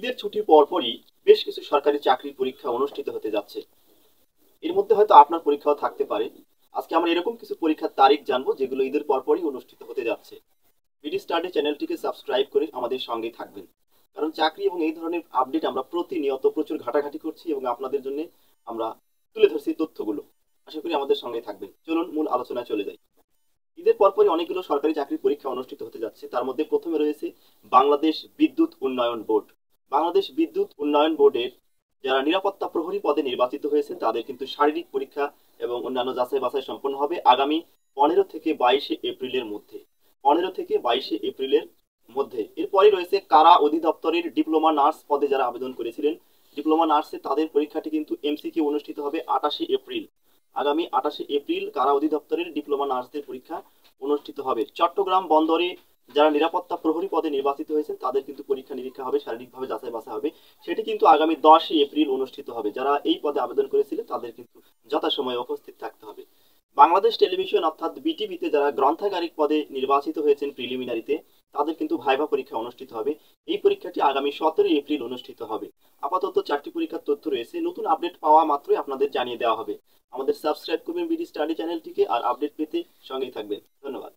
ঈদের ছুটির পরপরই বেশ কিছু সরকারি চাকরির পরীক্ষা অনুষ্ঠিত হতে যাচ্ছে। এর মধ্যে হয়তো আপনার পরীক্ষাও থাকতে পারে। আজকে আমরা এরকম কিছু পরীক্ষার তারিখ জানবো যেগুলো ঈদের পরপরই অনুষ্ঠিত হতে যাচ্ছে। বিডি স্টাডি চ্যানেলটিকে সাবস্ক্রাইব করে আমাদের সঙ্গেই থাকবেন, কারণ চাকরি এবং এই ধরনের আপডেট আমরা প্রতিনিয়ত প্রচুর ঘাটাঘাটি করছি এবং আপনাদের জন্য আমরা তুলে ধরছি তথ্যগুলো। আশা করি আমাদের সঙ্গেই থাকবেন। চলুন মূল আলোচনায় চলে যাই। ঈদের পরপরই অনেকগুলো সরকারি চাকরির পরীক্ষা অনুষ্ঠিত হতে যাচ্ছে। তার মধ্যে প্রথমে রয়েছে বাংলাদেশ বিদ্যুৎ উন্নয়ন বোর্ড। বাংলাদেশ বিদ্যুৎ উন্নয়ন বোর্ডের যারা নিরাপত্তা প্রহরী পদে নির্বাচিত হয়েছে তাদের কিন্তু শারীরিক পরীক্ষা এবং অন্যান্য যাচাই বাছাই সম্পন্ন হবে আগামী 15 থেকে 22 এপ্রিলের মধ্যে। 15 থেকে 22 এপ্রিলের মধ্যে। এরপরই রয়েছে কারা অধিদপ্তরের ডিপ্লোমা নার্স পদে যারা আবেদন করেছিলেন, ডিপ্লোমা নার্সে তাদের পরীক্ষাটি কিন্তু এমসিকিউ অনুষ্ঠিত হবে 28 এপ্রিল। আগামী 28 এপ্রিল কারা অধিদপ্তরের ডিপ্লোমা নার্সদের পরীক্ষা অনুষ্ঠিত হবে। চট্টগ্রাম বন্দরে যারা নিরাপত্তা প্রহরী পদে নির্বাচিত হয়েছেন তাদের কিন্তু পরীক্ষা নিরীক্ষা হবে, শারীরিকভাবে যাচাই বাছাই হবে। সেটি কিন্তু আগামী 10 এপ্রিল অনুষ্ঠিত হবে। যারা এই পদে আবেদন করেছিলেন তাদের কিন্তু যথাসময়ে উপস্থিত থাকতে হবে। বাংলাদেশ টেলিভিশন অর্থাৎ বিটিভিতে যারা গ্রন্থাগারিক পদে নির্বাচিত হয়েছেন প্রিলিমিনারিতে তাদের কিন্তু ভাইভা পরীক্ষা অনুষ্ঠিত হবে। এই পরীক্ষাটি আগামী 17 এপ্রিল অনুষ্ঠিত হবে। আপাতত 4টি পরীক্ষার তথ্য রয়েছে। নতুন আপডেট পাওয়া মাত্রই আপনাদের জানিয়ে দেওয়া হবে। আমাদের সাবস্ক্রাইব করবেন বিডি স্টাডি চ্যানেলটিকে, আর আপডেট পেতে সঙ্গেই থাকবেন। ধন্যবাদ।